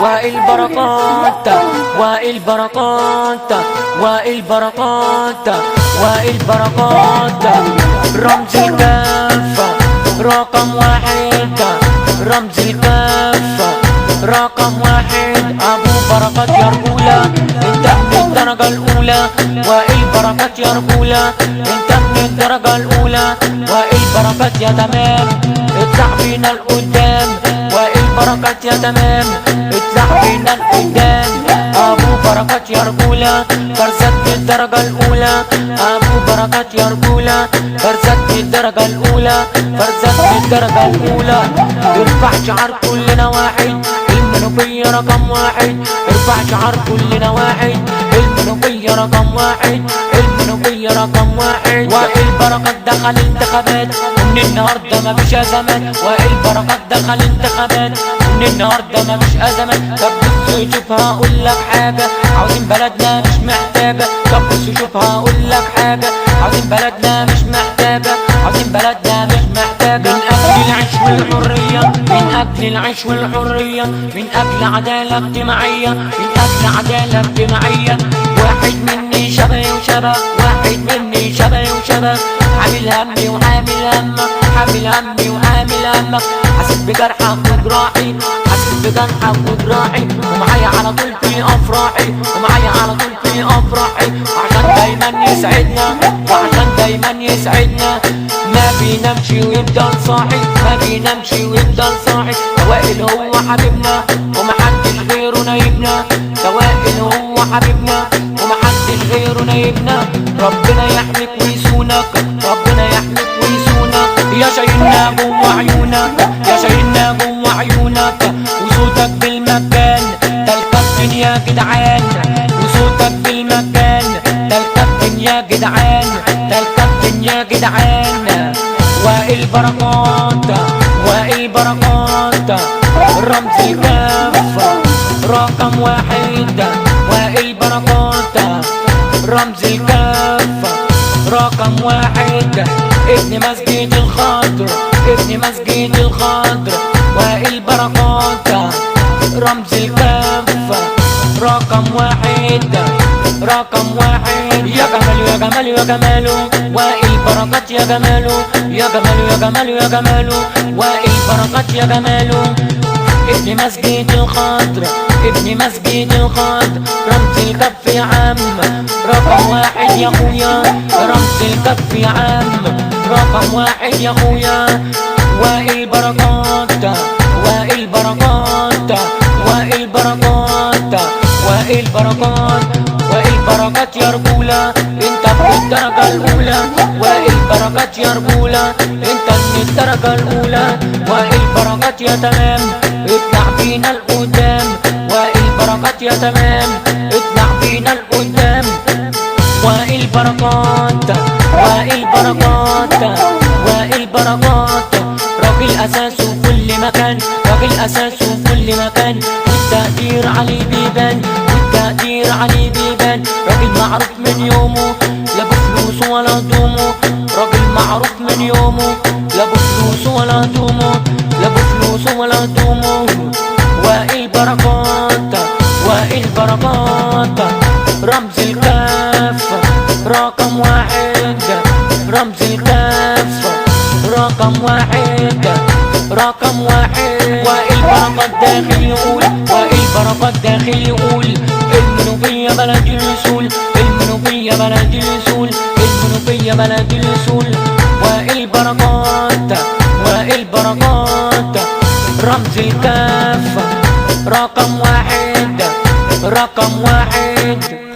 وائل بركات، وائل بركات، وائل بركات، وائل بركات. رمز الكافة رقم واحد، رمز الكافة رقم واحد. ابو بركات يا رجولة انت من الدرجة الاولى. وائل بركات يا رجولة انت من الدرجة الاولى. وائل بركات يا تمام اطلع بينا لقدام. وائل بركات يا تمام اطلع بينا لقدام. ابو بركات يا رجولة فرزت من الدرجة الاولى. ابو بركات يا رجولة فرزت من الدرجة الاولى. فرزت من الدرجة الاولى. ارفع شعار كلنا واحد، المنوفية رقم واحد. ارفع شعار كلنا واحد، المنوفية رقم واحد. المنوفية رقم واحد. وائل بركات دخل انتخابات ومن النهارده مفيش ازمات. وائل بركات دخل انتخابات ومن النهارده مفيش ازمات. طب بص شوف هقول لك حاجة، عاوزين بلدنا مش محتاجة. طب بص شوف هقول لك حاجة، عاوزين بلدنا مش محتاجة. عاوزين بلدنا مش محتاجة. من اجل العيش والحرية، من اجل العيش والحرية، من اجل عدالة اجتماعية، من اجل عدالة اجتماعية. واحد مني شبهي وشبه، واحد مني شبهي وشبه. حامل همي وحامل همك، حامل همي وحامل همك. حاسس بجرحك وجراحي، حاسس بجرحك وجراحي. ومعايا على طول في افراحي، ومعايا على طول في افراحي. وعشان دايما يسعدنا، وعشان دايما يسعدنا. ما بينامش ويفضل صاحي، ما بينامش ويفضل صاحي. وائل هو حبيبنا ومحدش غيره نايبنا. وائل هو حبيبنا ومحدش غيره نايبنا. ربنا يحميك ويسونك، ربنا يحميك ويسونك. يا شايلنا جوه عيونك، يا شايلنا جوه عيونك. وصوتك بالمكان ده الكابتن يا جدعان، وصوتك بالمكان ده الكابتن يا جدعان، ده الكابتن يا جدعان. وائل بركات، وائل بركات رمز الكافة رقم واحد. وائل بركات رمز الكافة رقم واحد. ابن مسجد الخضر، ابن مسجد الخضر. وائل بركات رمز الكافة رقم واحد، رقم واحد. يا جماله يا جماله يا جماله. وائل بركات يا جماله، يا جماله يا جماله يا جماله. وائل بركات يا جماله. ابن مسجد الخضر، ابن مسجد الخضر. رمز الكف يا عم رقم واحد يا خويا. رمز الكف يا عم رقم واحد يا خويا. وائل بركات، وائل بركات، وائل بركات، وائل بركات. وائل بركات يا رجولة انت في الدرجة الاولى. وائل بركات يا رجولة انت من الدرجة الاولى. وائل بركات يا تمام اطلع بينا لقدام. وائل بركات يا تمام اطلع بينا لقدام. وائل بركات، وائل بركات، وائل بركات. راجل اساسه في كل مكان، راجل اساسه في كل مكان. والتقدير عليه بيبان، والتقدير عليه بيبان. راجل معروف من يومه لا بفلوس ولا هدومه. راجل معروف من يومه لا بفلوس ولا هدومه، لا بفلوس ولا هدومه. وائل بركات، وائل بركات رمز الكافة رقم واحد. رمز الكافة رقم واحد، رقم واحد. وائل بركات داخل يقول، وائل بركات داخل يقول. المنوفية بلد الوصول، المنوفية بلد الوصول، المنوفية بلد الوصول. وائل بركات، وائل بركات رمز الكافة رقم واحد، رقم واحد.